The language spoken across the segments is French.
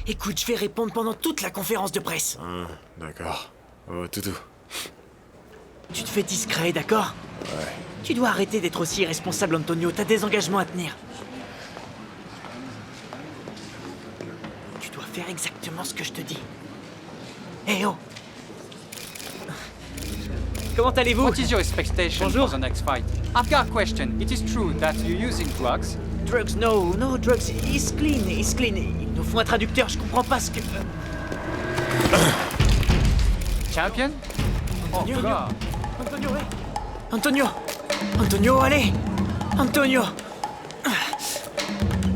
Écoute, je vais répondre pendant toute la conférence de presse. D'accord. Oh, toutou. Tu te fais discret, d'accord? Ouais. Tu dois arrêter d'être aussi irresponsable, Antonio. T'as des engagements à tenir. Tu dois faire exactement ce que je te dis. Hé, oh! Comment allez-vous? What is your expectation Bonjour. for the next fight? I've got a question. It is true that you're using drugs? Drugs, no drugs. He's clean. Il nous faut un traducteur, je comprends pas ce que... Champion? Oh Antonio, God. Antonio, ouais. Antonio, allez. Antonio.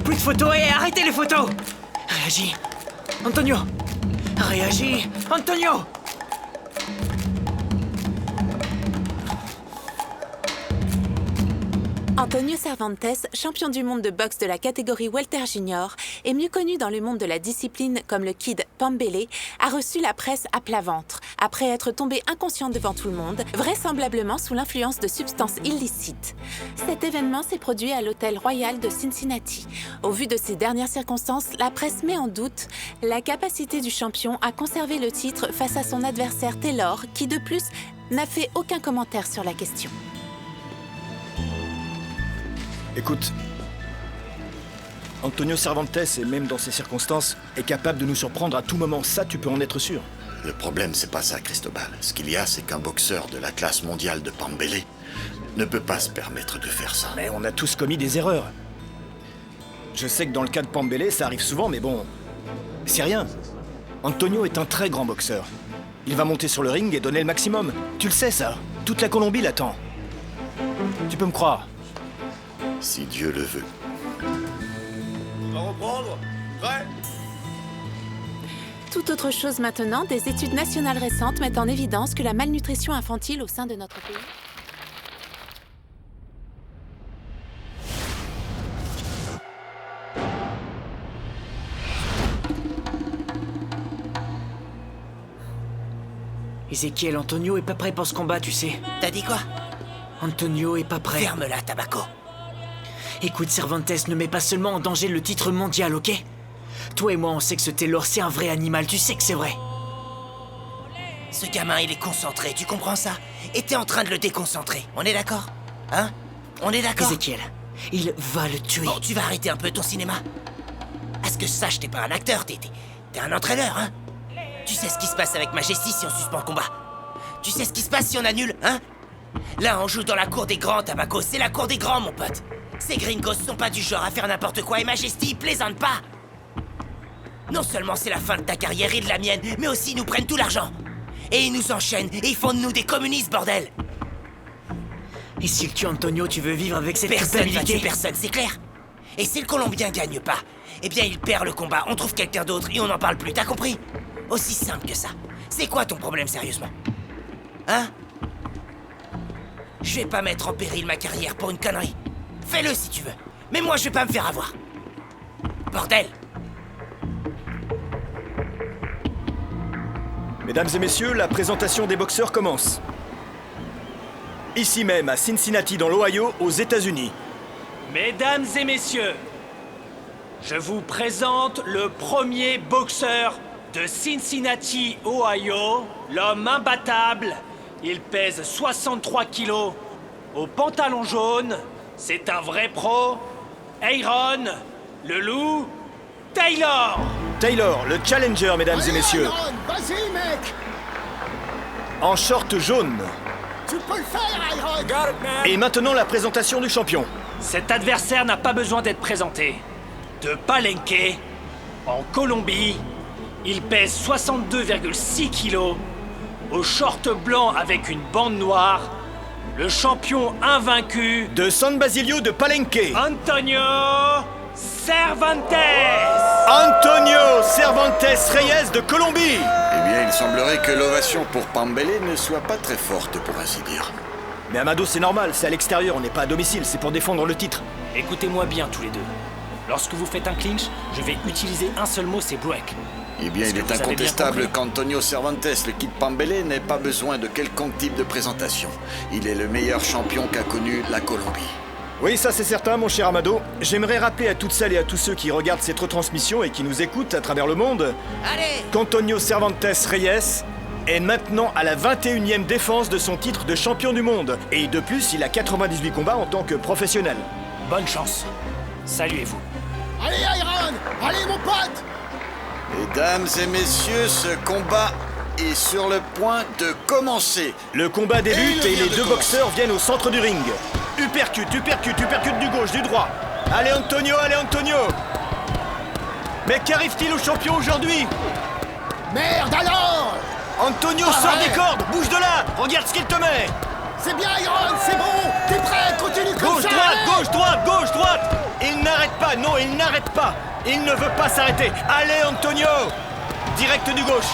Plus de photos, et arrêtez les photos. Réagis. Antonio. Réagis. Antonio. Antonio Cervantes, champion du monde de boxe de la catégorie welter junior, et mieux connu dans le monde de la discipline comme le Kid Pambele, a reçu la presse à plat ventre, après être tombé inconscient devant tout le monde, vraisemblablement sous l'influence de substances illicites. Cet événement s'est produit à l'hôtel Royal de Cincinnati. Au vu de ces dernières circonstances, la presse met en doute la capacité du champion à conserver le titre face à son adversaire Taylor, qui de plus n'a fait aucun commentaire sur la question. Écoute, Antonio Cervantes, et même dans ces circonstances, est capable de nous surprendre à tout moment. Ça, tu peux en être sûr. Le problème, c'est pas ça, Cristobal. Ce qu'il y a, c'est qu'un boxeur de la classe mondiale de Pambele ne peut pas se permettre de faire ça. Mais on a tous commis des erreurs. Je sais que dans le cas de Pambele, ça arrive souvent, mais bon... C'est rien. Antonio est un très grand boxeur. Il va monter sur le ring et donner le maximum. Tu le sais, ça. Toute la Colombie l'attend. Tu peux me croire. Si Dieu le veut. On va reprendre? Prêt? Tout autre chose maintenant, des études nationales récentes mettent en évidence que la malnutrition infantile au sein de notre pays... Ezekiel, Antonio est pas prêt pour ce combat, tu sais. T'as dit quoi? Antonio est pas prêt. Ferme-la, Tabaco. Écoute, Cervantes ne met pas seulement en danger le titre mondial, ok? Toi et moi, on sait que ce Taylor, c'est un vrai animal, tu sais que c'est vrai. Ce gamin, il est concentré, tu comprends ça? Et t'es en train de le déconcentrer, on est d'accord? Hein? On est d'accord? Ezekiel, il va le tuer. Bon, tu vas arrêter un peu ton cinéma. À ce que je sache, t'es pas un acteur, t'es un entraîneur, hein? Tu sais ce qui se passe avec Majesty si on suspend le combat? Tu sais ce qui se passe si on annule, hein? Là, on joue dans la cour des grands, Tabaco, c'est la cour des grands, mon pote. Ces gringos sont pas du genre à faire n'importe quoi et Majesty, plaisante pas. Non seulement c'est la fin de ta carrière et de la mienne, mais aussi ils nous prennent tout l'argent. Et ils nous enchaînent et ils font de nous des communistes, bordel. Et s'il tue Antonio, tu veux vivre avec cette Personne va culpabilité? tuer personne, c'est clair. Et si le Colombien gagne pas, eh bien il perd le combat, on trouve quelqu'un d'autre et on n'en parle plus, t'as compris? Aussi simple que ça. C'est quoi ton problème, sérieusement? Hein? Je vais pas mettre en péril ma carrière pour une connerie. Fais-le si tu veux. Mais moi, je vais pas me faire avoir. Bordel! Mesdames et messieurs, la présentation des boxeurs commence. Ici même, à Cincinnati, dans l'Ohio, aux États-Unis. Mesdames et messieurs, je vous présente le premier boxeur de Cincinnati, Ohio, l'homme imbattable. Il pèse 63 kilos, au pantalon jaune. C'est un vrai pro. Aaron, le loup, Taylor. Taylor, le challenger, mesdames et messieurs. Vas-y, mec! En short jaune. Tu peux le faire, Iron! Et maintenant, la présentation du champion. Cet adversaire n'a pas besoin d'être présenté. De Palenque, en Colombie, il pèse 62,6 kilos, au short blanc avec une bande noire, le champion invaincu... De San Basilio de Palenque. Antonio Cervantes. Antonio Cervantes Reyes de Colombie. Eh bien, il semblerait que l'ovation pour Pambele ne soit pas très forte, pour ainsi dire. Mais Amado, c'est normal, c'est à l'extérieur, on n'est pas à domicile, c'est pour défendre le titre. Écoutez-moi bien tous les deux. Lorsque vous faites un clinch, je vais utiliser un seul mot, c'est break. Eh bien, Est-ce il que est vous avez bien incontestable compris? qu'Antonio Cervantes, le Kid Pambele, n'ait pas besoin de quelconque type de présentation. Il est le meilleur champion qu'a connu la Colombie. Oui, ça c'est certain, mon cher Amado. J'aimerais rappeler à toutes celles et à tous ceux qui regardent cette retransmission et qui nous écoutent à travers le monde Allez! qu'Antonio Cervantes Reyes est maintenant à la 21e défense de son titre de champion du monde. Et de plus, il a 98 combats en tant que professionnel. Bonne chance. Saluez-vous. Allez, Iron! Allez, mon pote! Mesdames et messieurs, ce combat est sur le point de commencer. Le combat débute et les deux boxeurs viennent au centre du ring. Uppercut, uppercut, uppercut du gauche, du droit. Allez Antonio, allez Antonio! Mais qu'arrive-t-il au champion aujourd'hui? Merde alors! Antonio, sors des cordes, bouge de là! Regarde ce qu'il te met! C'est bien, Iron, c'est bon! T'es prêt? Continue comme Gauche, ça! droite, allez. gauche, droite, gauche, droite! Il n'arrête pas, non, il n'arrête pas! Il ne veut pas s'arrêter! Allez Antonio! Direct du gauche!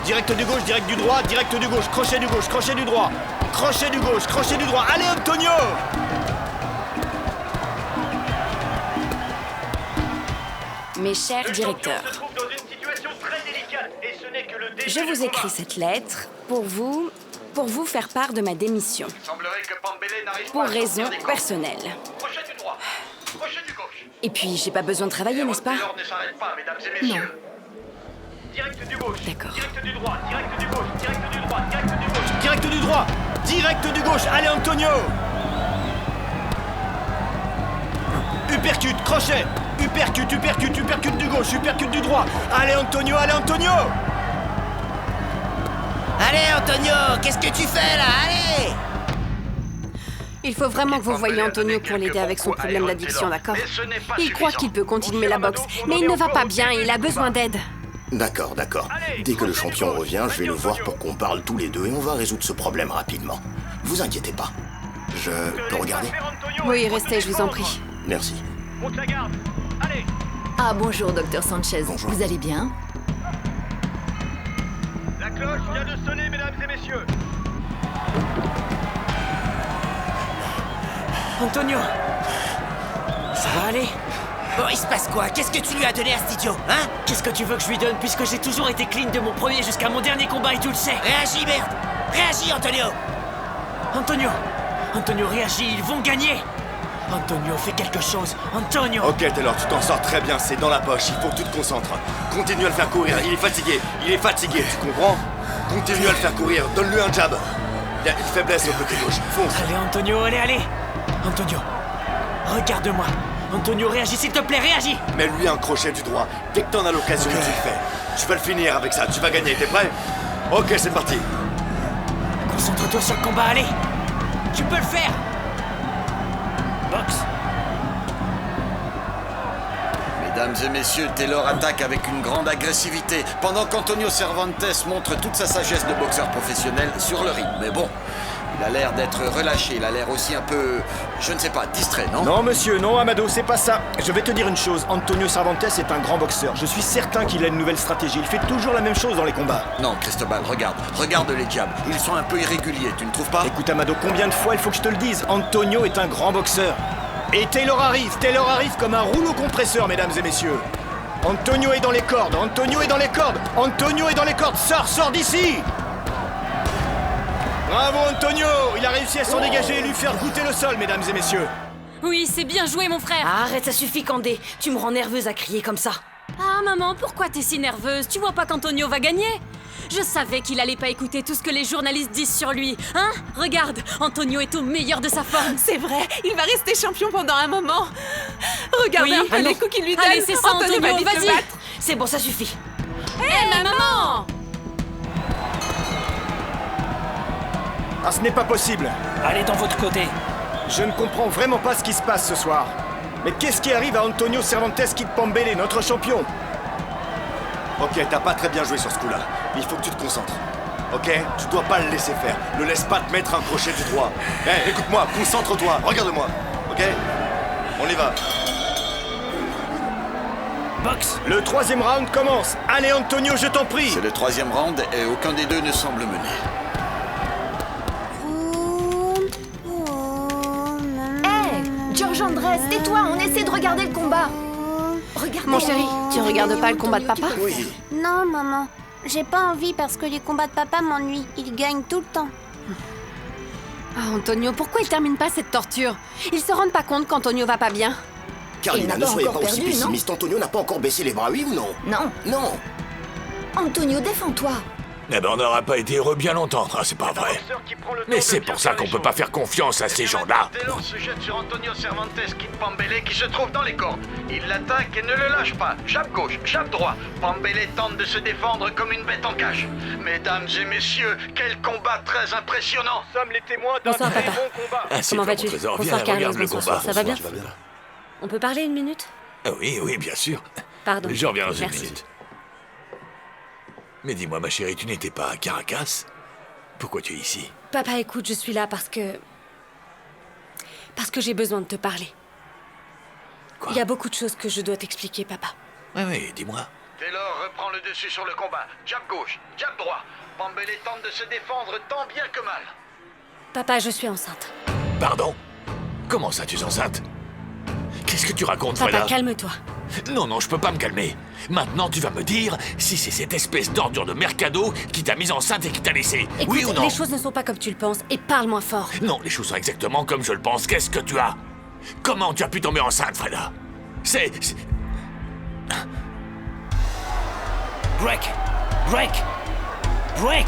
Direct du gauche, direct du droit, direct du gauche, crochet du gauche, crochet du droit! Crochet du gauche, crochet du droit! Allez Antonio! Mes chers directeurs, je vous écris cette lettre pour vous faire part de ma démission. Pour raisons personnelles. Et puis, j'ai pas besoin de travailler, n'est-ce pas? Non. D'accord. Direct du droit! Direct du gauche! Allez Antonio! Uppercut, crochet! Uppercut, uppercut, uppercut du gauche, uppercut du droit! Allez Antonio, allez Antonio! Allez, Antonio! Qu'est-ce que tu fais, là? Allez! Il faut vraiment que vous voyiez Antonio pour l'aider avec son problème d'addiction, d'accord? Il croit qu'il peut continuer la boxe, mais il ne va pas bien et il a besoin d'aide. D'accord, d'accord. Dès que le champion revient, je vais le voir pour qu'on parle tous les deux et on va résoudre ce problème rapidement. Vous inquiétez pas. Je peux regarder? Oui, restez, je vous en prie. Merci. Ah bonjour, docteur Sanchez. Bonjour. Vous allez bien? La cloche vient de sonner, mesdames et messieurs. Antonio! Ça va aller? Bon, il se passe quoi? Qu'est-ce que tu lui as donné à cet idiot, hein? Qu'est-ce que tu veux que je lui donne puisque j'ai toujours été clean de mon premier jusqu'à mon dernier combat et tu le sais? Réagis, merde! Réagis, Antonio! Antonio! Antonio, réagis, ils vont gagner! Antonio, fais quelque chose! Antonio! Ok, Taylor, tu t'en sors très bien, c'est dans la poche, il faut que tu te concentres. Continue à le faire courir, il est fatigué, tu comprends? Continue à le faire courir, donne-lui un jab. Il y a une faiblesse au côté gauche, fonce. Allez, Antonio, allez, allez! Antonio, regarde-moi! Antonio, réagis, s'il te plaît, réagis! Mets-lui un crochet du droit, dès que t'en as l'occasion, tu le fais. Tu vas le finir avec ça, tu vas gagner, t'es prêt? Ok, c'est parti. Concentre-toi sur le combat, allez! Tu peux le faire! Boxe! Mesdames et messieurs, Taylor attaque avec une grande agressivité, pendant qu'Antonio Cervantes montre toute sa sagesse de boxeur professionnel sur le ring. Mais bon, il a l'air d'être relâché, il a l'air aussi un peu, je ne sais pas, distrait, non? Non monsieur, non Amado, c'est pas ça. Je vais te dire une chose, Antonio Cervantes est un grand boxeur. Je suis certain qu'il a une nouvelle stratégie. Il fait toujours la même chose dans les combats. Non, Cristobal, regarde les jabs. Ils sont un peu irréguliers, tu ne trouves pas? Écoute Amado, combien de fois il faut que je te le dise? Antonio est un grand boxeur. Et Taylor arrive comme un rouleau compresseur, mesdames et messieurs. Antonio est dans les cordes, Antonio est dans les cordes, Antonio est dans les cordes, sors d'ici! Bravo Antonio! Il a réussi à s'en dégager et lui faire goûter le sol, mesdames et messieurs. Oui, c'est bien joué, mon frère. Arrête, ça suffit, Candé. Tu me rends nerveuse à crier comme ça. Ah, maman, pourquoi t'es si nerveuse? Tu vois pas qu'Antonio va gagner? Je savais qu'il allait pas écouter tout ce que les journalistes disent sur lui. Hein? Regarde, Antonio est au meilleur de sa forme. C'est vrai, il va rester champion pendant un moment. Regardez Oui, un peu allez. les coups qu'il lui donne. Allez, c'est ça, Antonio, va vite le vas-y. battre. C'est bon, ça suffit. Hé, maman! Ah, ce n'est pas possible. Allez dans votre côté. Je ne comprends vraiment pas ce qui se passe ce soir. Mais qu'est-ce qui arrive à Antonio Cervantes Kid Pambele, notre champion? Ok, t'as pas très bien joué sur ce coup-là. Il faut que tu te concentres. Ok? Tu dois pas le laisser faire. Ne laisse pas te mettre un crochet du droit. Hé, écoute-moi, concentre-toi, regarde-moi. Ok? On y va. Boxe! Le troisième round commence. Allez Antonio, je t'en prie. C'est le troisième round et aucun des deux ne semble mener. Hé, George Andrés, tais-toi, on essaie de regarder le combat. Regarde. Mon chéri, tu regardes pas le combat de papa? Oui. Non, maman. J'ai pas envie parce que les combats de papa m'ennuient. Il gagne tout le temps. Ah, Antonio, pourquoi ils terminent pas cette torture? Ils se rendent pas compte qu'Antonio va pas bien. Carlina, ne soyez pas aussi pessimiste. Antonio n'a pas encore baissé les bras, oui ou non? Non. Non. Antonio, défends-toi. Eh ben, on n'aura pas été heureux bien longtemps. Ah, c'est pas vrai. Mais c'est pour ça qu'on peut pas faire confiance à ces gens-là. Taylor se jette sur Antonio Cervantes, Kid Pambele, qui se trouve dans les cordes. Il l'attaque et ne le lâche pas. Jab gauche, jab droit. Pambele tente de se défendre comme une bête en cage. Mesdames et messieurs, quel combat très impressionnant. Nous sommes les témoins d'un Bonsoir, très papa. bon combat. Ah, c'est Comment pas vas-tu? mon trésor. Bonsoir, Viens, Carlos. regarde le Bonsoir, combat. ça va bien? Tu vas bien? On peut parler une minute? Ah oui, oui, bien sûr. Pardon. Je reviens dans une Merci. minute. Mais dis-moi, ma chérie, tu n'étais pas à Caracas? Pourquoi tu es ici? Papa, écoute, je suis là parce que j'ai besoin de te parler. Quoi? Il y a beaucoup de choses que je dois t'expliquer, papa. Oui, oui, dis-moi. Taylor reprend le dessus sur le combat. Jab gauche, jab droit. Pambele tente de se défendre tant bien que mal. Papa, je suis enceinte. Pardon? Comment ça, tu es enceinte? Qu'est-ce que tu racontes, Papa, Freda? calme-toi. Non, non, je peux pas me calmer. Maintenant, tu vas me dire si c'est cette espèce d'ordure de mercado qui t'a mise enceinte et qui t'a laissé. Écoute, Oui ou non? les choses ne sont pas comme tu le penses, et parle-moi fort. Non, les choses sont exactement comme je le pense. Qu'est-ce que tu as? Comment tu as pu tomber enceinte, Freda? C'est... Break! Break! Break!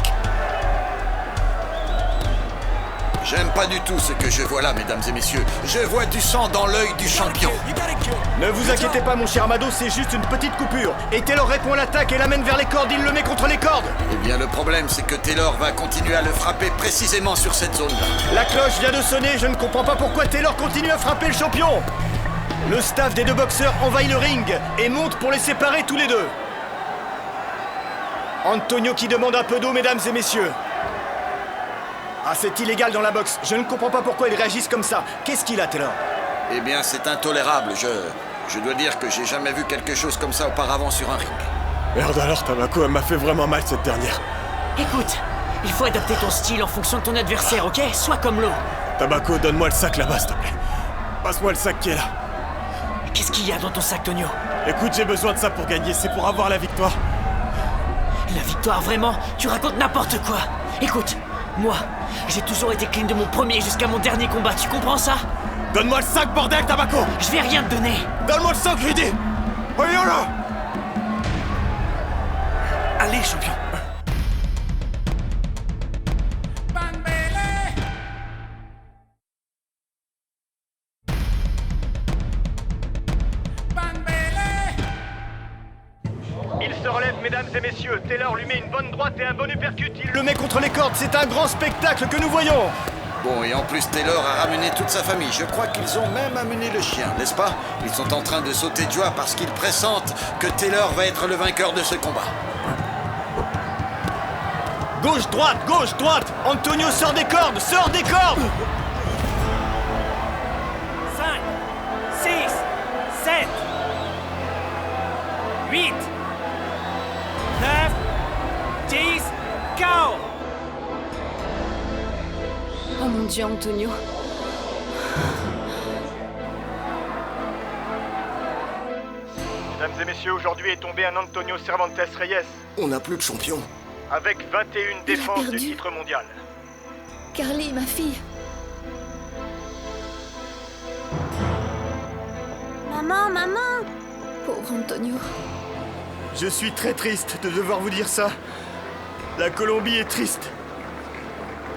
J'aime pas du tout ce que je vois là, mesdames et messieurs. Je vois du sang dans l'œil du champion. Ne vous inquiétez pas, mon cher Amado, c'est juste une petite coupure. Et Taylor répond à l'attaque et l'amène vers les cordes, il le met contre les cordes. Eh bien, le problème, c'est que Taylor va continuer à le frapper précisément sur cette zone-là. La cloche vient de sonner, je ne comprends pas pourquoi Taylor continue à frapper le champion. Le staff des deux boxeurs envahit le ring et monte pour les séparer tous les deux. Antonio qui demande un peu d'eau, mesdames et messieurs. Ah, c'est illégal dans la boxe. Je ne comprends pas pourquoi ils réagissent comme ça. Qu'est-ce qu'il a, Taylor? Eh bien, c'est intolérable. Je dois dire que j'ai jamais vu quelque chose comme ça auparavant sur un ring. Merde alors, Tabaco, elle m'a fait vraiment mal cette dernière. Écoute, il faut adapter ton style en fonction de ton adversaire, ok? Sois comme l'eau. Tabaco, donne-moi le sac là-bas, s'il te plaît. Passe-moi le sac qui est là. Qu'est-ce qu'il y a dans ton sac, Tonio? Écoute, j'ai besoin de ça pour gagner, c'est pour avoir la victoire. La victoire, vraiment? Tu racontes n'importe quoi. Écoute, moi, j'ai toujours été clean de mon premier jusqu'à mon dernier combat, tu comprends ça? Donne-moi le sac, bordel, Tabaco! Je vais rien te donner. Donne-moi le sac, je lui dis! Voyons là! Allez, champion. Il se relève, mesdames et messieurs. Taylor lui met une bonne droite et un bon uppercut. Il le met contre les cordes. C'est un grand spectacle que nous voyons. Bon, et en plus, Taylor a ramené toute sa famille. Je crois qu'ils ont même amené le chien, n'est-ce pas? Ils sont en train de sauter de joie parce qu'ils pressentent que Taylor va être le vainqueur de ce combat. Gauche, droite, gauche, droite. Antonio sort des cordes, sort des cordes. 5, 6, 7, 8, 9, 10, go! Oh mon Dieu, Antonio. Mesdames et messieurs, aujourd'hui est tombé un Antonio Cervantes Reyes. On n'a plus de champion. Avec 21 défenses du titre mondial. Carly, ma fille. Maman, maman! Pauvre Antonio. Je suis très triste de devoir vous dire ça. La Colombie est triste.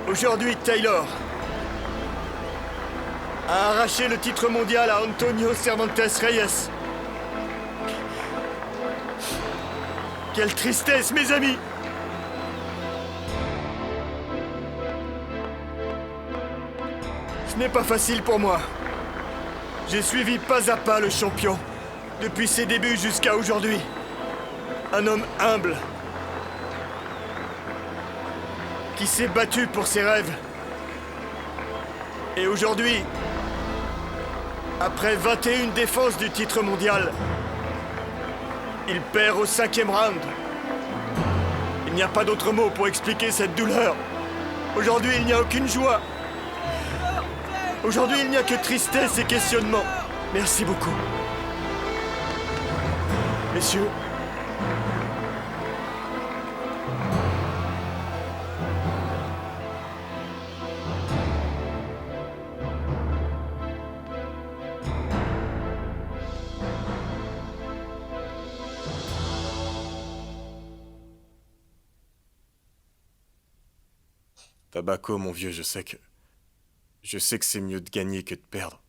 Aujourd'hui, Taylor a arraché le titre mondial à Antonio Cervantes Reyes. Quelle tristesse, mes amis! Ce n'est pas facile pour moi. J'ai suivi pas à pas le champion, depuis ses débuts jusqu'à aujourd'hui. Un homme humble, qui s'est battu pour ses rêves. Et aujourd'hui, après 21 défenses du titre mondial, il perd au 5e round. Il n'y a pas d'autre mot pour expliquer cette douleur. Aujourd'hui, il n'y a aucune joie. Aujourd'hui, il n'y a que tristesse et questionnement. Merci beaucoup. Messieurs, Tabaco, mon vieux, je sais que c'est mieux de gagner que de perdre.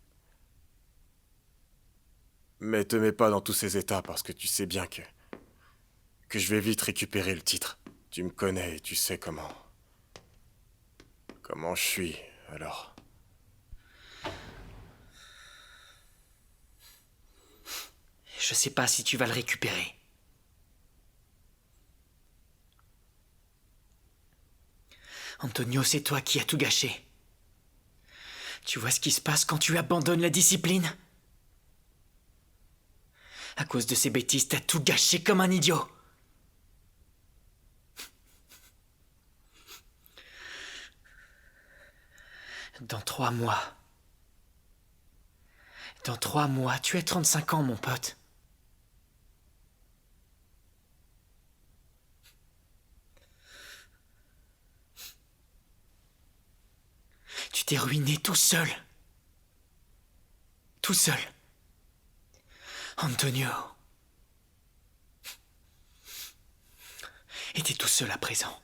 Mais te mets pas dans tous ces états parce que tu sais bien que je vais vite récupérer le titre. Tu me connais et tu sais comment je suis, alors. Je sais pas si tu vas le récupérer. Antonio, c'est toi qui as tout gâché. Tu vois ce qui se passe quand tu abandonnes la discipline? À cause de ces bêtises, t'as tout gâché comme un idiot. Dans 3 mois, tu as 35 ans, mon pote. Tu t'es ruiné tout seul. Tout seul. Antonio. Et t'es tout seul à présent.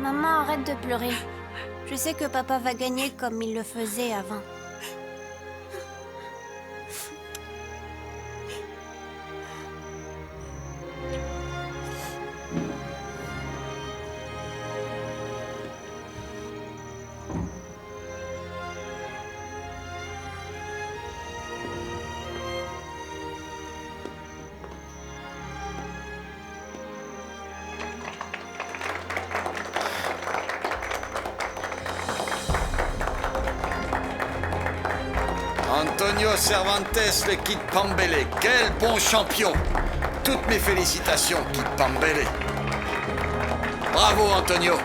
Maman, arrête de pleurer. Je sais que papa va gagner comme il le faisait avant. Antonio Cervantes, le Kid Pambele. Quel bon champion! Toutes mes félicitations, Kid Pambele. Bravo, Antonio.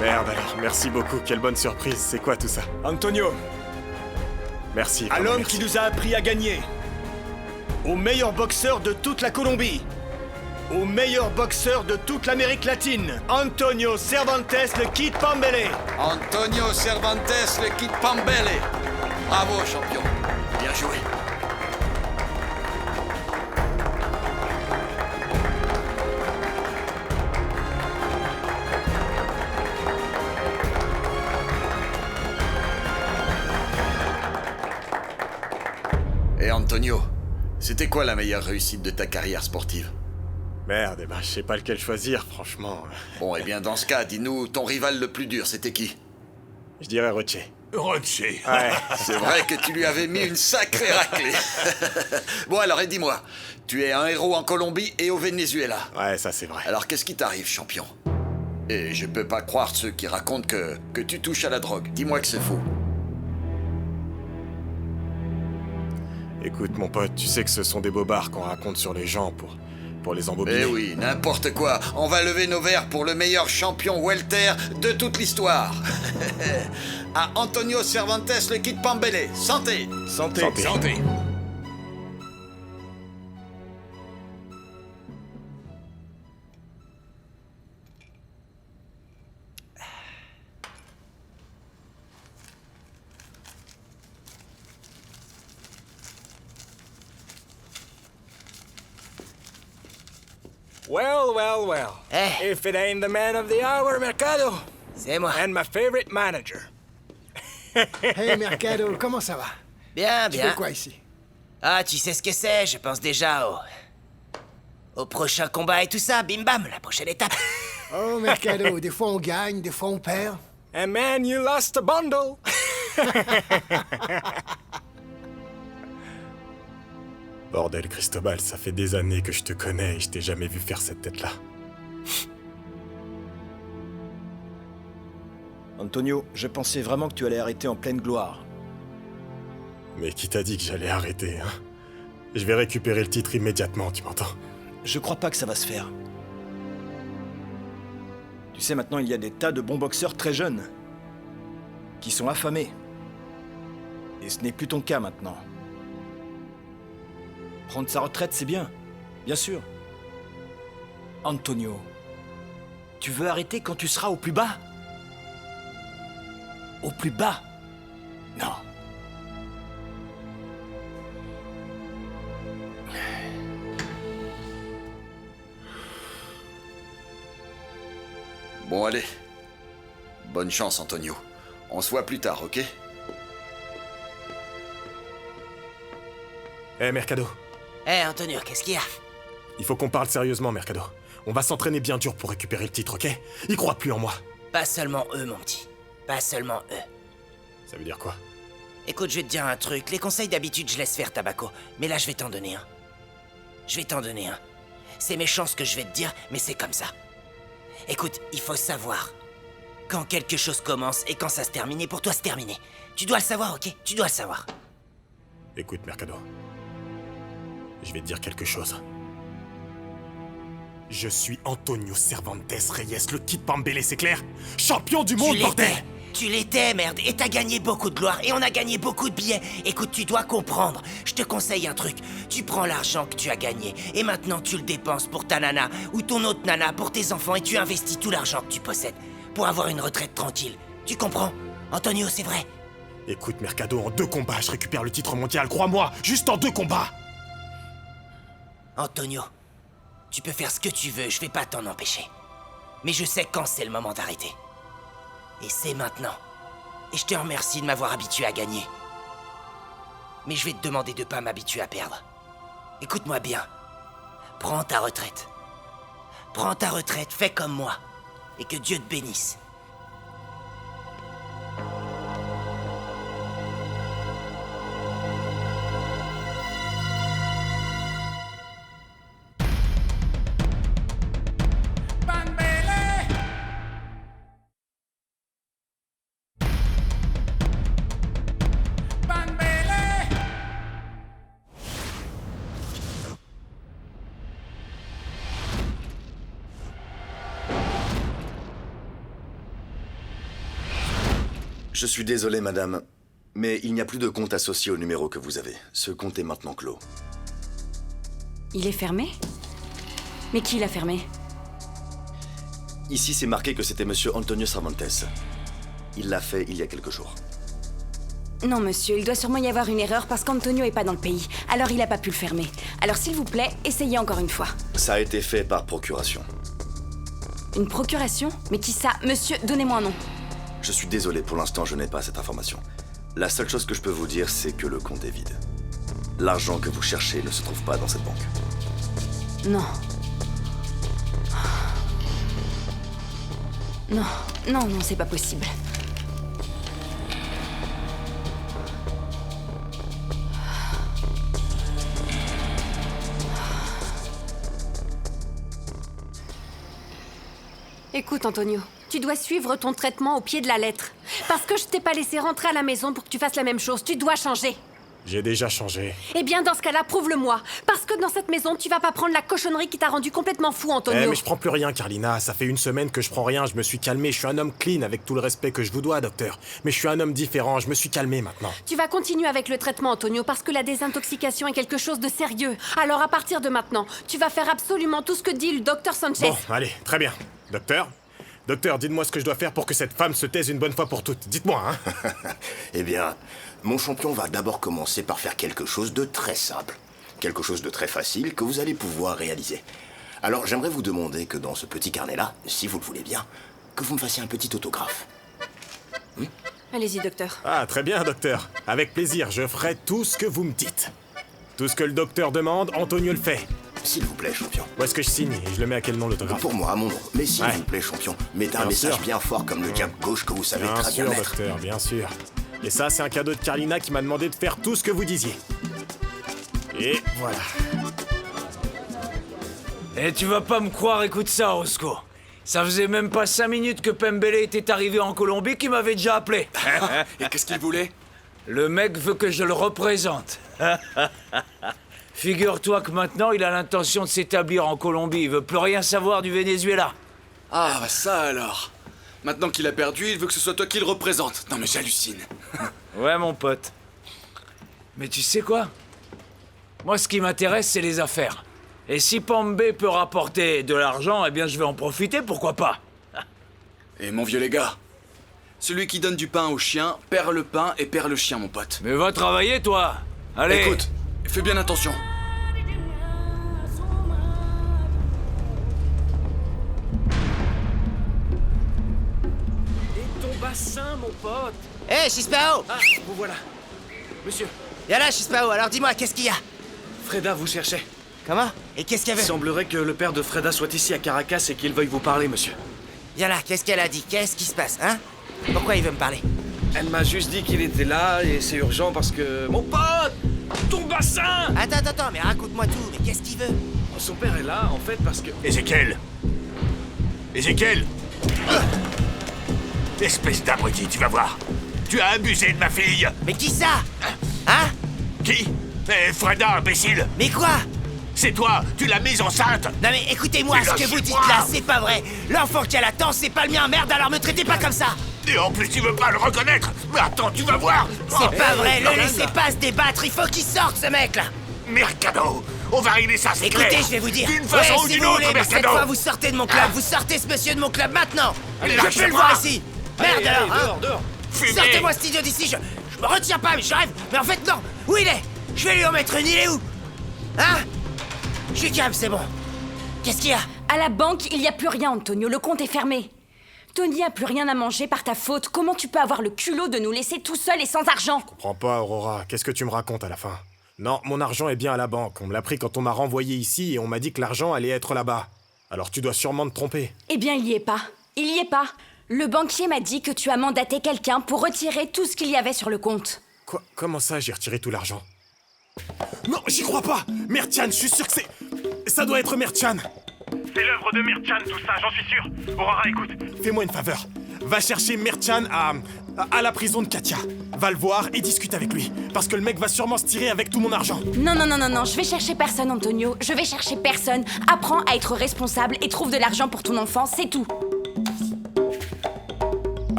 Merde alors, merci beaucoup, quelle bonne surprise. C'est quoi tout ça? Antonio, merci. à l'homme merci. qui nous a appris à gagner. Au meilleur boxeur de toute la Colombie. Au meilleur boxeur de toute l'Amérique latine, Antonio Cervantes, le Kid Pambele. Antonio Cervantes, le Kid Pambele. Bravo, champion. Bien joué. Et Antonio, c'était quoi la meilleure réussite de ta carrière sportive? Merde, eh ben, je sais pas lequel choisir, franchement. Bon, eh bien, dans ce cas, dis-nous, ton rival le plus dur, c'était qui? Je dirais Roche. Roche. Ouais. C'est vrai que tu lui avais mis une sacrée raclée. Bon, alors, et dis-moi, tu es un héros en Colombie et au Venezuela. Ouais, ça c'est vrai. Alors, qu'est-ce qui t'arrive, champion? Et je peux pas croire ceux qui racontent que tu touches à la drogue. Dis-moi que c'est faux. Écoute, mon pote, tu sais que ce sont des bobards qu'on raconte sur les gens pour les embobiner. Eh oui, n'importe quoi. On va lever nos verres pour le meilleur champion welter de toute l'histoire. À Antonio Cervantes, le Kid Pambele. Santé. Santé. Santé. Santé. Well, well, well. If it ain't the man of the hour, Mercado. C'est moi. And my favorite manager. Hey Mercado, comment ça va? Bien, Tu bien. fais quoi ici? Ah, tu sais ce que c'est, je pense déjà au prochain combat et tout ça, bim bam, la prochaine étape. Oh Mercado, des fois on gagne, des fois on perd. And man, you lost a bundle. Bordel, Cristobal, ça fait des années que je te connais et je t'ai jamais vu faire cette tête-là. Antonio, je pensais vraiment que tu allais arrêter en pleine gloire. Mais qui t'a dit que j'allais arrêter, hein? Je vais récupérer le titre immédiatement, tu m'entends? Je crois pas que ça va se faire. Tu sais, maintenant, il y a des tas de bons boxeurs très jeunes qui sont affamés. Et ce n'est plus ton cas maintenant. Prendre sa retraite, c'est bien. Bien sûr. Antonio, tu veux arrêter quand tu seras au plus bas? Au plus bas? Non. Bon, allez. Bonne chance, Antonio. On se voit plus tard, ok? Mercado. Antonio, qu'est-ce qu'il y a? Il faut qu'on parle sérieusement, Mercado. On va s'entraîner bien dur pour récupérer le titre, ok? Ils croient plus en moi. Pas seulement eux, mon petit. Pas seulement eux. Ça veut dire quoi? Écoute, je vais te dire un truc. Les conseils d'habitude, je laisse faire, Tabaco. Mais là, je vais t'en donner un. C'est méchant ce que je vais te dire, mais c'est comme ça. Écoute, il faut savoir quand quelque chose commence et quand ça se termine. Et pour toi, c'est terminé. Tu dois le savoir, ok? Tu dois le savoir. Écoute, Mercado. Je vais te dire quelque chose. Je suis Antonio Cervantes Reyes, le Kid Pambele, c'est clair? Champion du monde, bordel! Tu l'étais, merde, et t'as gagné beaucoup de gloire, et on a gagné beaucoup de billets. Écoute, tu dois comprendre, je te conseille un truc. Tu prends l'argent que tu as gagné, et maintenant tu le dépenses pour ta nana, ou ton autre nana, pour tes enfants, et tu investis tout l'argent que tu possèdes, pour avoir une retraite tranquille. Tu comprends? Antonio, c'est vrai. Écoute, Mercado, en 2 combats, je récupère le titre mondial, crois-moi, juste en 2 combats! Antonio, tu peux faire ce que tu veux, je vais pas t'en empêcher. Mais je sais quand c'est le moment d'arrêter. Et c'est maintenant. Et je te remercie de m'avoir habitué à gagner. Mais je vais te demander de pas m'habituer à perdre. Écoute-moi bien. Prends ta retraite. Prends ta retraite, fais comme moi. Et que Dieu te bénisse. Je suis désolé, madame, mais il n'y a plus de compte associé au numéro que vous avez. Ce compte est maintenant clos. Il est fermé? Mais qui l'a fermé? Ici, c'est marqué que c'était monsieur Antonio Cervantes. Il l'a fait il y a quelques jours. Non, monsieur, il doit sûrement y avoir une erreur parce qu'Antonio est pas dans le pays. Alors il a pas pu le fermer. Alors s'il vous plaît, essayez encore une fois. Ça a été fait par procuration. Une procuration? Mais qui ça? Monsieur, donnez-moi un nom. Je suis désolé, pour l'instant, je n'ai pas cette information. La seule chose que je peux vous dire, c'est que le compte est vide. L'argent que vous cherchez ne se trouve pas dans cette banque. Non. Non, non, non, c'est pas possible. Écoute, Antonio, tu dois suivre ton traitement au pied de la lettre. Parce que je t'ai pas laissé rentrer à la maison pour que tu fasses la même chose. Tu dois changer. J'ai déjà changé. Eh bien, dans ce cas-là, prouve-le-moi. Parce que dans cette maison, tu vas pas prendre la cochonnerie qui t'a rendu complètement fou, Antonio. Mais je prends plus rien, Carlina. Ça fait 1 semaine que je prends rien. Je me suis calmé. Je suis un homme clean avec tout le respect que je vous dois, docteur. Mais je suis un homme différent. Je me suis calmé maintenant. Tu vas continuer avec le traitement, Antonio, parce que la désintoxication est quelque chose de sérieux. Alors, à partir de maintenant, tu vas faire absolument tout ce que dit le docteur Sanchez. Bon, allez, très bien. Docteur, dites-moi ce que je dois faire pour que cette femme se taise une bonne fois pour toutes. Dites-moi, hein. Eh bien, mon champion va d'abord commencer par faire quelque chose de très simple. Quelque chose de très facile que vous allez pouvoir réaliser. Alors, j'aimerais vous demander que dans ce petit carnet-là, si vous le voulez bien, que vous me fassiez un petit autographe. Allez-y, docteur. Ah, très bien, docteur. Avec plaisir, je ferai tout ce que vous me dites. Tout ce que le docteur demande, Antonio le fait. S'il vous plaît, champion. Où est-ce que je signe et je le mets à quel nom, l'autographe? Pour moi, à mon nom. Mais s'il vous plaît, champion, mettez un message bien fort comme le diable gauche que vous savez très bien mettre. Bien sûr, docteur, bien sûr. Et ça, c'est un cadeau de Carlina qui m'a demandé de faire tout ce que vous disiez. Et voilà. Et tu vas pas me croire, écoute ça, Roscoe. Ça faisait même pas 5 minutes que Pambele était arrivé en Colombie qu'il m'avait déjà appelé. Et qu'est-ce qu'il voulait? Le mec veut que je le représente. Figure-toi que maintenant, il a l'intention de s'établir en Colombie. Il veut plus rien savoir du Venezuela. Ah, bah ça alors. Maintenant qu'il a perdu, il veut que ce soit toi qui le représente. Non mais j'hallucine. Ouais, mon pote. Mais tu sais quoi? Moi, ce qui m'intéresse, c'est les affaires. Et si Pambé peut rapporter de l'argent, eh bien, je vais en profiter, pourquoi pas? Et mon vieux les gars, celui qui donne du pain au chien perd le pain et perd le chien, mon pote. Mais va travailler, toi. Allez. Écoute, fais bien attention. Et ton bassin, mon pote. Hé, Chispao! Ah, vous voilà. Monsieur. Viens là, Chispao, alors dis-moi, qu'est-ce qu'il y a? Freda vous cherchait. Comment? Et qu'est-ce qu'il y avait? Il semblerait que le père de Freda soit ici à Caracas et qu'il veuille vous parler, monsieur. Viens là, qu'est-ce qu'elle a dit? Qu'est-ce qui se passe, hein? Pourquoi il veut me parler? Elle m'a juste dit qu'il était là et c'est urgent parce que... Mon pote! Ton bassin! Attends, mais raconte-moi tout, mais qu'est-ce qu'il veut? Son père est là, en fait, parce que... Ézéchiel! Espèce d'abruti, tu vas voir. Tu as abusé de ma fille. Mais qui ça? Hein? Qui? Freda, imbécile. Mais quoi? C'est toi, tu l'as mise enceinte. Non mais écoutez-moi, ce que vous dites là, c'est pas vrai. L'enfant qu'elle attend, c'est pas le mien, merde, alors me traitez pas comme ça. Et en plus, tu veux pas le reconnaître. Mais attends, tu vas voir. C'est pas vrai, le laissez pas se débattre, il faut qu'il sorte ce mec là. Mercado, on va régler ça, c'est clair. Écoutez, je vais vous dire. D'une façon ou si d'une vous autre, voulez, mais cette Mercado. fois vous sortez de mon club, vous sortez ce monsieur de mon club maintenant. Allez, Je peux le voir ici. Merde Allez, alors, allez, hein. dehors. Sortez-moi cet idiot d'ici, je me retiens pas, mais je rêve. Mais en fait, non. Où il est? Je vais lui en mettre une, il est où? Hein? Je suis calme, c'est bon. Qu'est-ce qu'il y a? À la banque, il n'y a plus rien, Antonio. Le compte est fermé. Tony a plus rien à manger par ta faute. Comment tu peux avoir le culot de nous laisser tout seuls et sans argent? Comprends pas, Aurora. Qu'est-ce que tu me racontes à la fin? Non, mon argent est bien à la banque. On me l'a pris quand on m'a renvoyé ici et on m'a dit que l'argent allait être là-bas. Alors tu dois sûrement te tromper. Eh bien, il y est pas. Il y est pas. Le banquier m'a dit que tu as mandaté quelqu'un pour retirer tout ce qu'il y avait sur le compte. Quoi? Comment ça, j'ai retiré tout l'argent? Non, j'y crois pas! Mertian, je suis sûr que c'est... Ça doit être Mertian! C'est l'œuvre de Mertian, tout ça, j'en suis sûr. Aurora, écoute. Fais-moi une faveur. Va chercher Mertian à la prison de Katia. Va le voir et discute avec lui. Parce que le mec va sûrement se tirer avec tout mon argent. Non, je vais chercher personne, Antonio. Je vais chercher personne. Apprends à être responsable et trouve de l'argent pour ton enfant, c'est tout.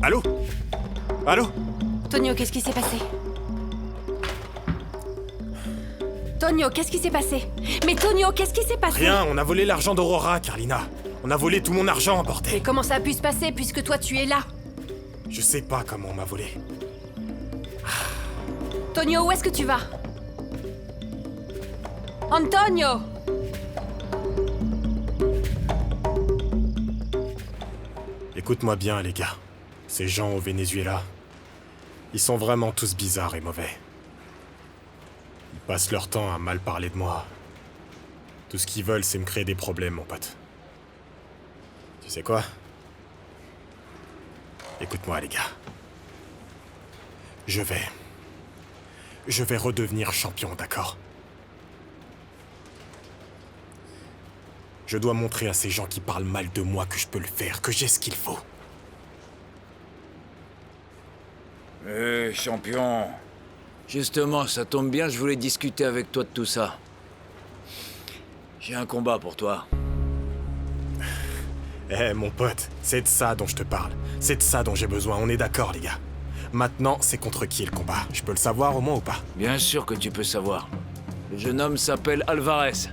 Allô? Allô? Tonio, qu'est-ce qui s'est passé? Tonio, qu'est-ce qui s'est passé? Mais Tonio, qu'est-ce qui s'est passé? Rien, on a volé l'argent d'Aurora, Carlina. On a volé tout mon argent, bordel. Mais comment ça a pu se passer puisque toi tu es là? Je sais pas comment on m'a volé. Tonio, où est-ce que tu vas? Antonio! Écoute-moi bien, les gars. Ces gens au Venezuela, ils sont vraiment tous bizarres et mauvais. Ils passent leur temps à mal parler de moi. Tout ce qu'ils veulent, c'est me créer des problèmes, mon pote. Tu sais quoi? Écoute-moi, les gars. Je vais redevenir champion, d'accord? Je dois montrer à ces gens qui parlent mal de moi que je peux le faire, que j'ai ce qu'il faut. Champion. Justement, ça tombe bien, je voulais discuter avec toi de tout ça. J'ai un combat pour toi. Mon pote, c'est de ça dont je te parle. C'est de ça dont j'ai besoin, on est d'accord, les gars. Maintenant, c'est contre qui le combat? Je peux le savoir au moins ou pas? Bien sûr que tu peux savoir. Le jeune homme s'appelle Alvarez.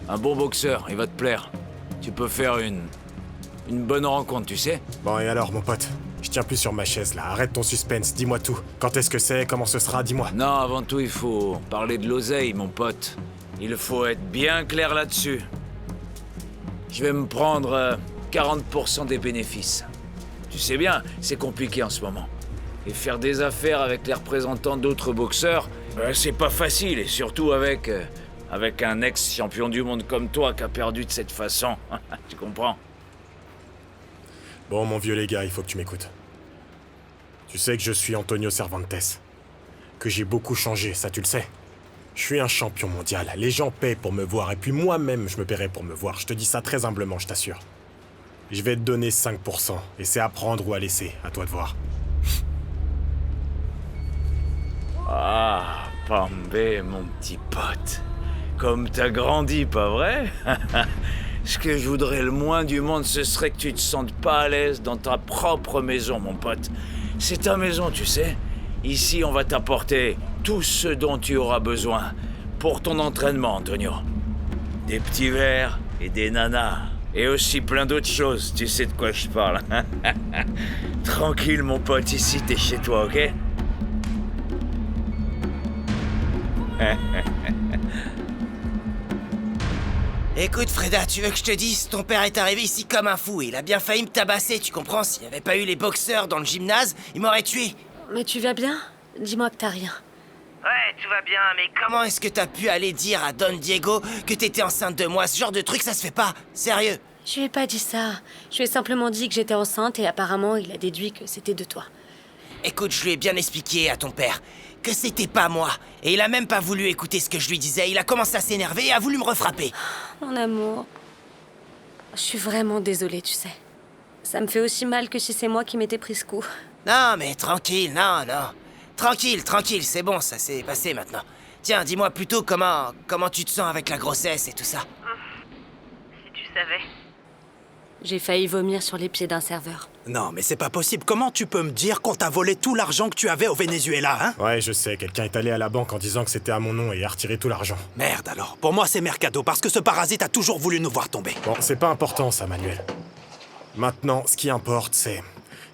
Un bon boxeur, il va te plaire. Tu peux faire une bonne rencontre, tu sais? Bon, et alors, mon pote? Je tiens plus sur ma chaise, là. Arrête ton suspense, dis-moi tout. Quand est-ce que c'est? Comment ce sera? Dis-moi. Non, avant tout, il faut parler de l'oseille, mon pote. Il faut être bien clair là-dessus. Je vais me prendre 40% des bénéfices. Tu sais bien, c'est compliqué en ce moment. Et faire des affaires avec les représentants d'autres boxeurs, c'est pas facile. Et surtout avec un ex-champion du monde comme toi qui a perdu de cette façon. Tu comprends? Bon, mon vieux les gars, il faut que tu m'écoutes. Tu sais que je suis Antonio Cervantes. Que j'ai beaucoup changé, ça tu le sais. Je suis un champion mondial. Les gens paient pour me voir, et puis moi-même, je me paierai pour me voir. Je te dis ça très humblement, je t'assure. Je vais te donner 5%, et c'est à prendre ou à laisser, à toi de voir. Ah, Pambé, mon petit pote. Comme t'as grandi, pas vrai? Ce que je voudrais le moins du monde, ce serait que tu te sentes pas à l'aise dans ta propre maison, mon pote. C'est ta maison, tu sais. Ici, on va t'apporter tout ce dont tu auras besoin pour ton entraînement, Antonio. Des petits verres et des nanas. Et aussi plein d'autres choses, tu sais de quoi je parle. Tranquille, mon pote, ici, t'es chez toi, ok? Écoute, Freda, tu veux que je te dise, ton père est arrivé ici comme un fou. Il a bien failli me tabasser, tu comprends? S'il n'y avait pas eu les boxeurs dans le gymnase, il m'aurait tué. Mais tu vas bien? Dis-moi que t'as rien. Ouais, tout va bien, mais comment est-ce que t'as pu aller dire à Don Diego que t'étais enceinte de moi? Ce genre de truc, ça se fait pas. Sérieux. Je lui ai pas dit ça. Je lui ai simplement dit que j'étais enceinte et apparemment, il a déduit que c'était de toi. Écoute, je lui ai bien expliqué à ton père que c'était pas moi. Et il a même pas voulu écouter ce que je lui disais. Il a commencé à s'énerver et a voulu me refrapper. Mon amour, je suis vraiment désolée, tu sais. Ça me fait aussi mal que si c'est moi qui m'étais pris ce coup. Non, mais tranquille, non. Tranquille, c'est bon, ça s'est passé maintenant. Tiens, dis-moi plutôt comment tu te sens avec la grossesse et tout ça. Si tu savais. J'ai failli vomir sur les pieds d'un serveur. Non, mais c'est pas possible. Comment tu peux me dire qu'on t'a volé tout l'argent que tu avais au Venezuela, hein? Ouais, je sais. Quelqu'un est allé à la banque en disant que c'était à mon nom et a retiré tout l'argent. Merde alors. Pour moi, c'est Mercado, parce que ce parasite a toujours voulu nous voir tomber. Bon, c'est pas important, ça, Manuel. Maintenant, ce qui importe, c'est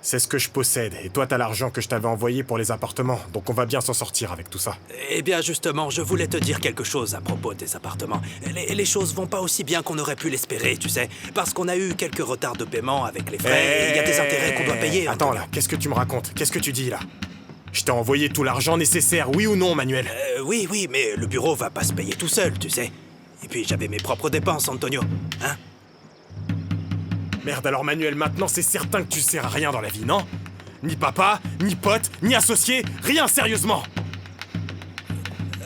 ce que je possède. Et toi, t'as l'argent que je t'avais envoyé pour les appartements. Donc on va bien s'en sortir avec tout ça. Eh bien, justement, je voulais te dire quelque chose à propos des appartements. Les choses vont pas aussi bien qu'on aurait pu l'espérer, tu sais. Parce qu'on a eu quelques retards de paiement avec les frais, et il y a des intérêts qu'on doit payer. Attends, là, qu'est-ce que tu me racontes? Qu'est-ce que tu dis, là? Je t'ai envoyé tout l'argent nécessaire, oui ou non, Manuel? Oui, mais le bureau va pas se payer tout seul, tu sais. Et puis, j'avais mes propres dépenses, Antonio. Hein? Merde, alors Manuel, maintenant c'est certain que tu sers à rien dans la vie, non? Ni papa, ni pote, ni associé, rien sérieusement!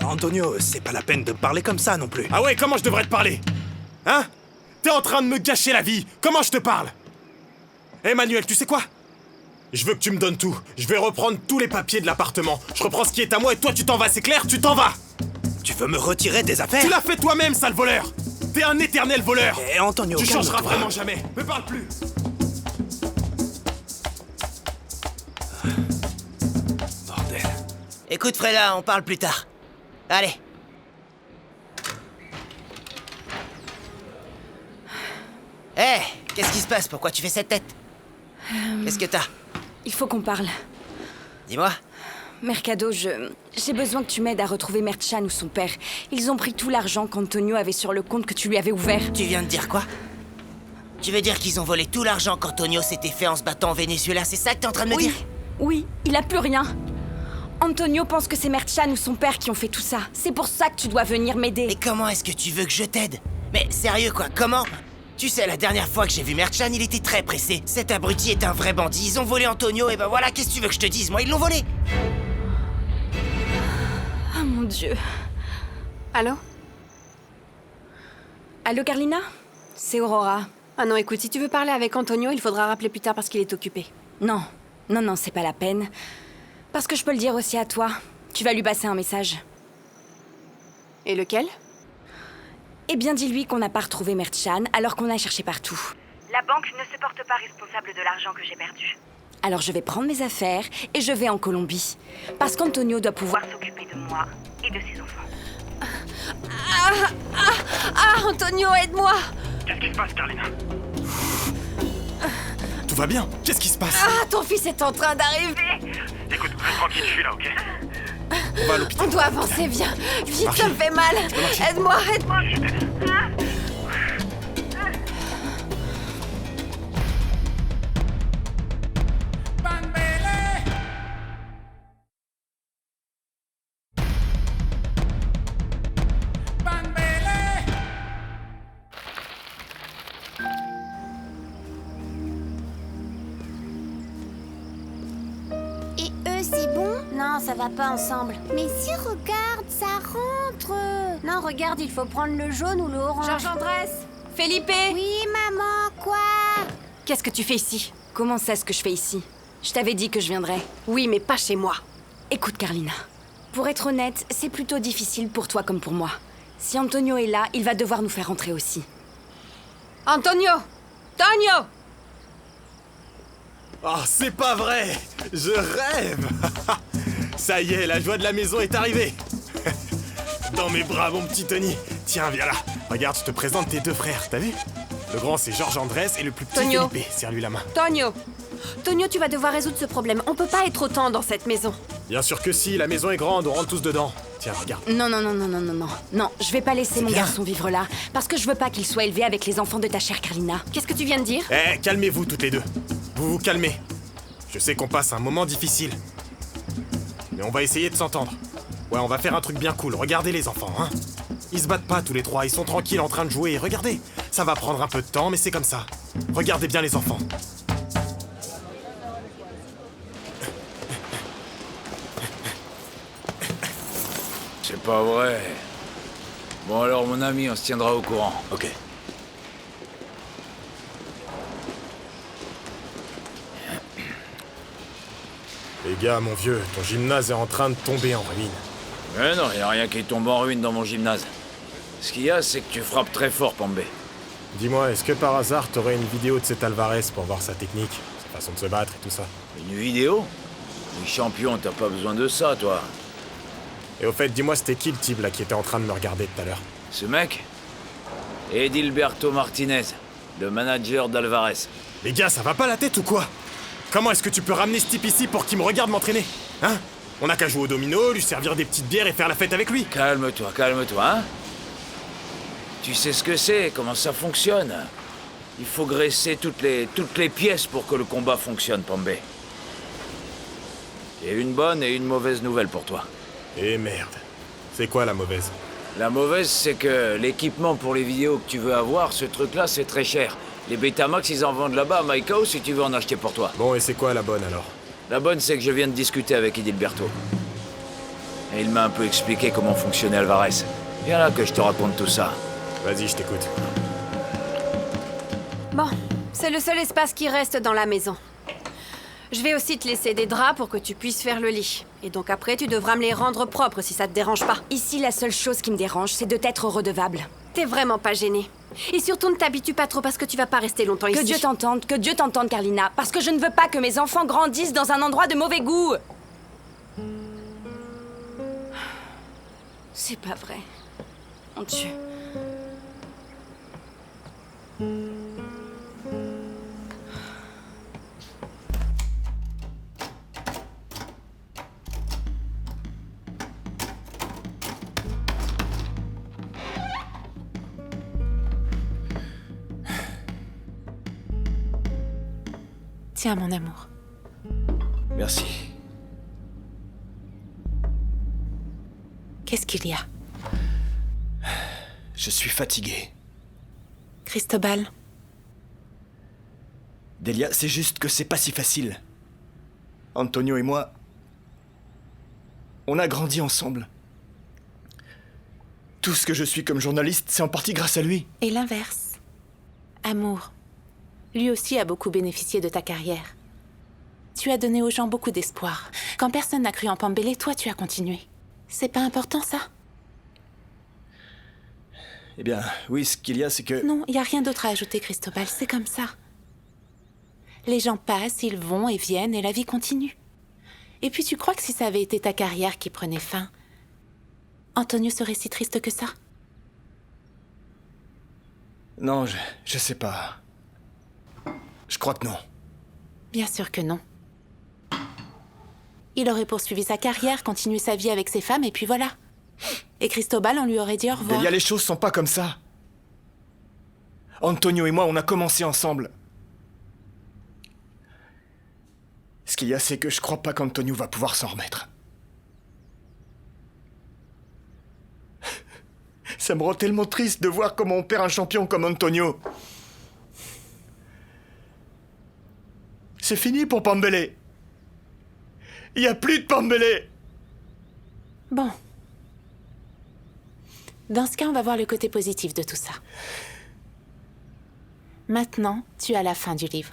Antonio, c'est pas la peine de me parler comme ça non plus. Ah ouais, comment je devrais te parler? Hein? T'es en train de me gâcher la vie, comment je te parle? Eh Manuel, tu sais quoi? Je veux que tu me donnes tout. Je vais reprendre tous les papiers de l'appartement. Je reprends ce qui est à moi et toi tu t'en vas, c'est clair? Tu t'en vas! Tu veux me retirer des affaires? Tu l'as fait toi-même, sale voleur! T'es un éternel voleur! Eh Antonio, tu changeras calme-toi. vraiment jamais! Me parle plus! Bordel. Écoute, Freda, on parle plus tard. Allez. Hé, qu'est-ce qui se passe? Pourquoi tu fais cette tête? Qu'est-ce que t'as? Il faut qu'on parle. Dis-moi. Mercado, j'ai besoin que tu m'aides à retrouver Mertchan ou son père. Ils ont pris tout l'argent qu'Antonio avait sur le compte que tu lui avais ouvert. Tu viens de dire quoi? Tu veux dire qu'ils ont volé tout l'argent qu'Antonio s'était fait en se battant au Venezuela? C'est ça que t'es en train de me dire? Oui, il a plus rien. Antonio pense que c'est Mertchan ou son père qui ont fait tout ça. C'est pour ça que tu dois venir m'aider. Mais comment est-ce que tu veux que je t'aide? Mais sérieux quoi, comment? Tu sais, la dernière fois que j'ai vu Mertchan, il était très pressé. Cet abruti est un vrai bandit. Ils ont volé Antonio et ben voilà, qu'est-ce que tu veux que je te dise? Moi, ils l'ont volé. Oh mon Dieu. Allô? Allô, Carlina? C'est Aurora. Ah non, écoute, si tu veux parler avec Antonio, il faudra rappeler plus tard parce qu'il est occupé. Non, c'est pas la peine. Parce que je peux le dire aussi à toi. Tu vas lui passer un message. Et lequel? Eh bien, dis-lui qu'on n'a pas retrouvé Mertchan alors qu'on a cherché partout. La banque ne se porte pas responsable de l'argent que j'ai perdu. Alors je vais prendre mes affaires et je vais en Colombie. Parce qu'Antonio doit pouvoir s'occuper de moi et de ses enfants. Antonio, aide-moi! Qu'est-ce qui se passe, Carlina? Tout va bien? Qu'est-ce qui se passe? Ton fils est en train d'arriver! Écoute, reste tranquille, je suis là, ok? On va à l'hôpital. On doit avancer, viens! Vite, Marcher. ça me fait mal! Aide-moi! Je t'aide. Et eux, c'est bon? Non, ça va pas ensemble. Mais si, regarde, ça rentre. Non, regarde, il faut prendre le jaune ou le orange. Georges Andrés! Felipe! Oui, maman, quoi? Qu'est-ce que tu fais ici? Comment c'est ce que je fais ici? Je t'avais dit que je viendrais. Oui, mais pas chez moi. Écoute, Carlina. Pour être honnête, c'est plutôt difficile pour toi comme pour moi. Si Antonio est là, il va devoir nous faire rentrer aussi. Antonio! Tonio! Oh, c'est pas vrai! Je rêve! Ça y est, la joie de la maison est arrivée! Dans mes bras, mon petit Tony! Tiens, viens là! Regarde, je te présente tes deux frères, t'as vu? Le grand, c'est Georges Andrés et le plus petit, Tonio. Felipe. Serre-lui la main. Tonio! Tonio, tu vas devoir résoudre ce problème. On peut pas être autant dans cette maison. Bien sûr que si, la maison est grande, on rentre tous dedans. Tiens, regarde. Non, je vais pas laisser mon garçon vivre là, parce que je veux pas qu'il soit élevé avec les enfants de ta chère Carlina. Qu'est-ce que tu viens de dire? Eh, calmez-vous toutes les deux. Vous vous calmez. Je sais qu'on passe un moment difficile. Mais on va essayer de s'entendre. Ouais, on va faire un truc bien cool. Regardez les enfants, hein. Ils se battent pas tous les trois, ils sont tranquilles en train de jouer. Regardez, ça va prendre un peu de temps, mais c'est comme ça. Regardez bien les enfants. C'est pas vrai. Bon alors mon ami, on se tiendra au courant. Ok. Les gars, mon vieux, ton gymnase est en train de tomber en ruine. Mais non, y a rien qui tombe en ruine dans mon gymnase. Ce qu'il y a, c'est que tu frappes très fort, Pambé. Dis-moi, est-ce que par hasard t'aurais une vidéo de cet Alvarez pour voir sa technique, sa façon de se battre et tout ça? Une vidéo? Les champions, t'as pas besoin de ça, toi. Et au fait, dis-moi, c'était qui le type là qui était en train de me regarder tout à l'heure? Ce mec? Edilberto Martinez, le manager d'Alvarez. Les gars, ça va pas la tête ou quoi? Comment est-ce que tu peux ramener ce type ici pour qu'il me regarde m'entraîner? Hein? On n'a qu'à jouer au domino, lui servir des petites bières et faire la fête avec lui. Calme-toi, hein? Tu sais ce que c'est, comment ça fonctionne. Il faut graisser toutes les pièces pour que le combat fonctionne, Pambé. J'ai une bonne et une mauvaise nouvelle pour toi. Eh merde. C'est quoi la mauvaise? La mauvaise, c'est que l'équipement pour les vidéos que tu veux avoir, ce truc-là, c'est très cher. Les Betamax, ils en vendent là-bas à Maicao si tu veux en acheter pour toi. Bon, et c'est quoi la bonne alors? La bonne, c'est que je viens de discuter avec Edilberto. Et il m'a un peu expliqué comment fonctionnait Alvarez. Viens là que je te raconte tout ça. Vas-y, je t'écoute. Bon, c'est le seul espace qui reste dans la maison. Je vais aussi te laisser des draps pour que tu puisses faire le lit. Et donc après, tu devras me les rendre propres si ça te dérange pas. Ici, la seule chose qui me dérange, c'est de t'être redevable. T'es vraiment pas gênée. Et surtout, ne t'habitue pas trop parce que tu vas pas rester longtemps ici. Que Dieu t'entende, Carlina. Parce que je ne veux pas que mes enfants grandissent dans un endroit de mauvais goût. C'est pas vrai. Mon Dieu. Tiens, mon amour. Merci. Qu'est-ce qu'il y a? Je suis fatigué. Cristobal? Delia, c'est juste que c'est pas si facile. Antonio et moi, on a grandi ensemble. Tout ce que je suis comme journaliste, c'est en partie grâce à lui. Et l'inverse. Amour. Lui aussi a beaucoup bénéficié de ta carrière. Tu as donné aux gens beaucoup d'espoir. Quand personne n'a cru en Pambélé, toi, tu as continué. C'est pas important, ça? Eh bien, oui, ce qu'il y a, c'est que... Non, il n'y a rien d'autre à ajouter, Cristobal. C'est comme ça. Les gens passent, ils vont et viennent, et la vie continue. Et puis, tu crois que si ça avait été ta carrière qui prenait fin, Antonio serait si triste que ça? Non, je sais pas. Je crois que non. Bien sûr que non. Il aurait poursuivi sa carrière, continué sa vie avec ses femmes, et puis voilà. Et Cristobal, on lui aurait dit au revoir. Delia, les choses sont pas comme ça. Antonio et moi, on a commencé ensemble. Ce qu'il y a, c'est que je crois pas qu'Antonio va pouvoir s'en remettre. Ça me rend tellement triste de voir comment on perd un champion comme Antonio. C'est fini pour Pambélé. Il n'y a plus de Pambélé. Bon. Dans ce cas, on va voir le côté positif de tout ça. Maintenant, tu as la fin du livre.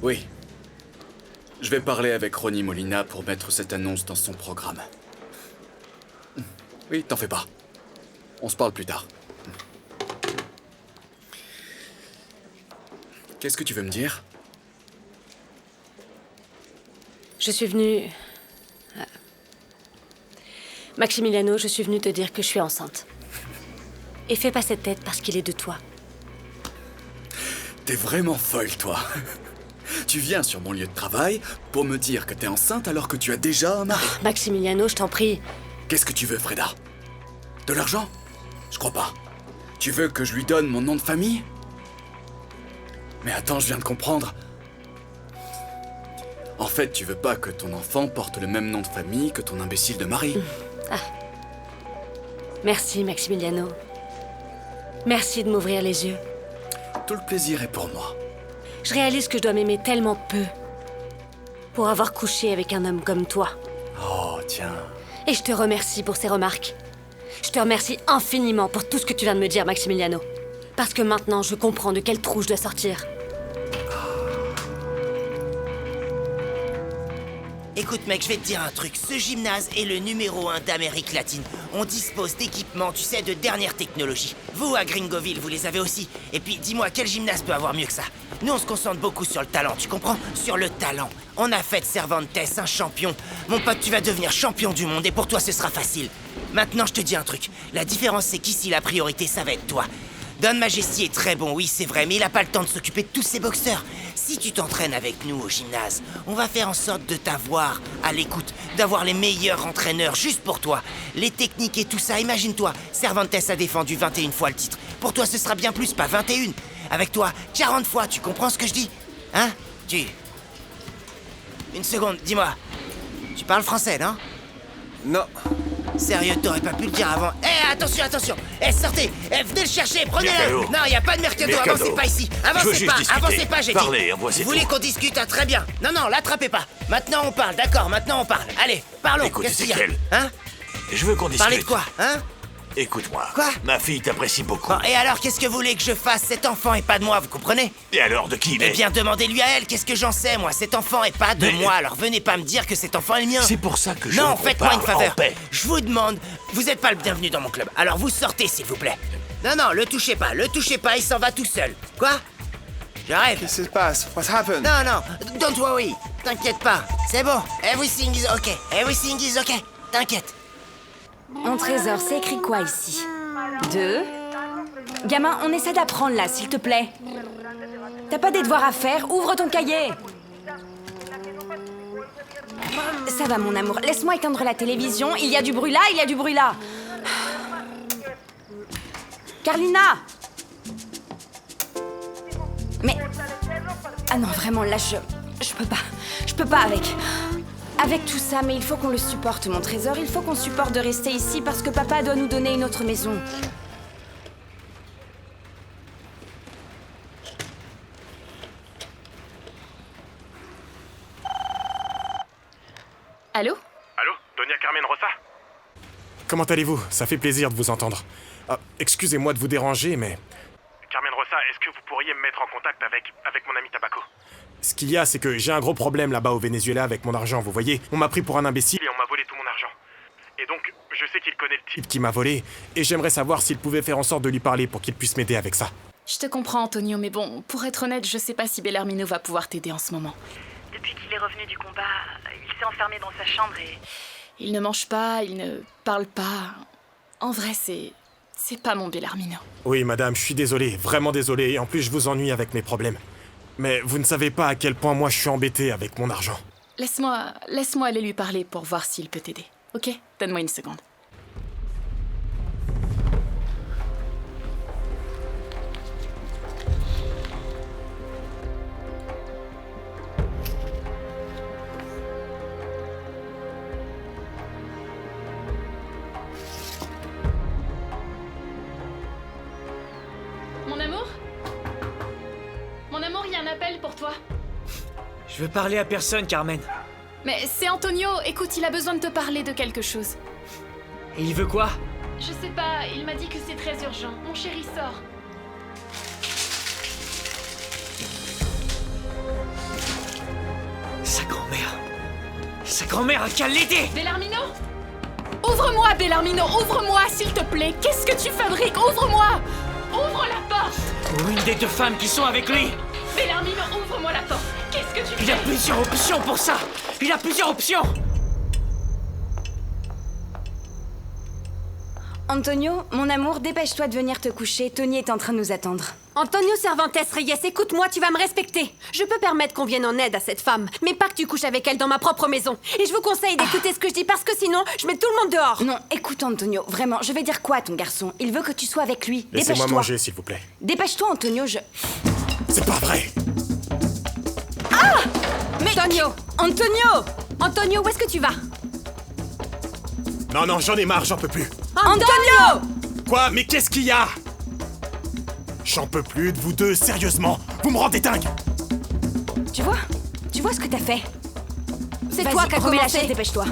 Oui. Je vais parler avec Ronnie Molina pour mettre cette annonce dans son programme. Oui, t'en fais pas. On se parle plus tard. Qu'est-ce que tu veux me dire? Je suis venue... Maximiliano, je suis venue te dire que je suis enceinte. Et fais pas cette tête parce qu'il est de toi. T'es vraiment folle, toi. Tu viens sur mon lieu de travail pour me dire que t'es enceinte alors que tu as déjà un mari. Maximiliano, je t'en prie. Qu'est-ce que tu veux, Freda? De l'argent? Je crois pas. Tu veux que je lui donne mon nom de famille? Mais attends, je viens de comprendre. En fait, tu veux pas que ton enfant porte le même nom de famille que ton imbécile de mari. Ah. Merci, Maximiliano. Merci de m'ouvrir les yeux. Tout le plaisir est pour moi. Je réalise que je dois m'aimer tellement peu pour avoir couché avec un homme comme toi. Oh, tiens. Et je te remercie pour ces remarques. Je te remercie infiniment pour tout ce que tu viens de me dire, Maximiliano. Parce que maintenant, je comprends de quel trou je dois sortir. Écoute mec, je vais te dire un truc. Ce gymnase est le numéro 1 d'Amérique latine. On dispose d'équipements, tu sais, de dernière technologie. Vous, à Gringoville, vous les avez aussi. Et puis, dis-moi, quel gymnase peut avoir mieux que ça? Nous, on se concentre beaucoup sur le talent, tu comprends? Sur le talent. On a fait de Cervantes un champion. Mon pote, tu vas devenir champion du monde et pour toi, ce sera facile. Maintenant, je te dis un truc. La différence, c'est qu'ici, la priorité, ça va être toi. Don Majesty est très bon, oui, c'est vrai, mais il a pas le temps de s'occuper de tous ces boxeurs. Si tu t'entraînes avec nous au gymnase, on va faire en sorte de t'avoir à l'écoute, d'avoir les meilleurs entraîneurs juste pour toi. Les techniques et tout ça, imagine-toi, Cervantes a défendu 21 fois le titre. Pour toi, ce sera bien plus, pas 21. Avec toi, 40 fois, tu comprends ce que je dis? Hein? Une seconde, dis-moi. Tu parles français, non? Non. Sérieux, t'aurais pas pu le dire avant. Attention, attention. Sortez. venez le chercher, prenez-le. Non, y a pas de mercado, avancez pas ici. Avancez pas, j'ai dit. Vous voulez qu'on discute? Très bien. Non, l'attrapez pas. Maintenant on parle, d'accord, maintenant on parle. Allez, parlons. Écoute, Qu'est-ce qu'il y a? Ezekiel, Hein? je veux qu'on discute. Parlez de quoi, hein? Écoute-moi. Quoi? Ma fille t'apprécie beaucoup. Bon, et alors, qu'est-ce que vous voulez que je fasse? Cet enfant est pas de moi, vous comprenez? Et alors, de qui il est? Eh bien, demandez-lui à elle, qu'est-ce que j'en sais, moi? Cet enfant est pas de moi, alors venez pas me dire que cet enfant est le mien. C'est pour ça que je Non, veux qu'on faites-moi une parle faveur. en paix. Je vous demande, vous êtes pas le bienvenu dans mon club, alors vous sortez, s'il vous plaît. Non, le touchez pas, il s'en va tout seul. Quoi? J'arrête. Qu'est-ce qui se passe? What's happened? Non, don't worry. T'inquiète pas, c'est bon. Everything is okay. T'inquiète. Mon trésor, c'est écrit quoi ici? 2. Gamin, on essaie d'apprendre là, s'il te plaît. T'as pas des devoirs à faire? Ouvre ton cahier. Ça va, mon amour. Laisse-moi éteindre la télévision. Il y a du bruit là. Carlina! Mais... Ah non, vraiment, là, je peux pas avec tout ça, mais il faut qu'on le supporte, mon trésor. Il faut qu'on supporte de rester ici parce que papa doit nous donner une autre maison. Allô? Allô? Doña Carmen Rosa? Comment allez-vous? Ça fait plaisir de vous entendre. Excusez-moi de vous déranger, mais... Carmen Rosa, est-ce que vous pourriez me mettre en contact avec mon ami Tabaco? Ce qu'il y a, c'est que j'ai un gros problème là-bas au Venezuela avec mon argent, vous voyez. On m'a pris pour un imbécile Et on m'a volé tout mon argent. Et donc, je sais qu'il connaît le type qui m'a volé, et j'aimerais savoir s'il pouvait faire en sorte de lui parler pour qu'il puisse m'aider avec ça. Je te comprends, Antonio, mais bon, pour être honnête, je sais pas si Bellarmino va pouvoir t'aider en ce moment. Depuis qu'il est revenu du combat, il s'est enfermé dans sa chambre et... Il ne mange pas, il ne parle pas. En vrai, c'est pas mon Bellarmino. Oui, madame, je suis désolé, vraiment désolé, et en plus je vous ennuie avec mes problèmes. Mais vous ne savez pas à quel point moi je suis embêté avec mon argent. Laisse-moi aller lui parler pour voir s'il peut t'aider. Ok? Donne-moi une seconde. Mon amour, il y a un appel pour toi. Je veux parler à personne, Carmen. Mais c'est Antonio, écoute, il a besoin de te parler de quelque chose. Et il veut quoi? Je sais pas, il m'a dit que c'est très urgent. Mon chéri sort. Sa grand-mère. Sa grand-mère a qu'à l'aider. Bellarmino? Ouvre-moi, Bellarmino, ouvre-moi, s'il te plaît. Qu'est-ce que tu fabriques? Ouvre-moi! Ouvre la porte! Ou une des deux femmes qui sont avec lui. Bellarmino, ouvre-moi la porte. Qu'est-ce que tu fais? Il a plusieurs options pour ça. Il a plusieurs options. Antonio, mon amour, dépêche-toi de venir te coucher. Tony est en train de nous attendre. Antonio Cervantes Reyes, écoute-moi, tu vas me respecter. Je peux permettre qu'on vienne en aide à cette femme, mais pas que tu couches avec elle dans ma propre maison. Et je vous conseille d'écouter ce que je dis parce que sinon, je mets tout le monde dehors. Non, écoute Antonio, vraiment, je vais dire quoi à ton garçon? Il veut que tu sois avec lui. Laissez-moi manger, s'il vous plaît. Dépêche-toi, Antonio, C'est pas vrai! Ah! Mais... Antonio, où est-ce que tu vas? Non, j'en ai marre, j'en peux plus. Antonio! Quoi? Mais qu'est-ce qu'il y a? J'en peux plus de vous deux, sérieusement. Vous me rendez dingue. Tu vois ce que t'as fait? C'est Vas-y, toi qui as remets la commencé. chaise, dépêche-toi.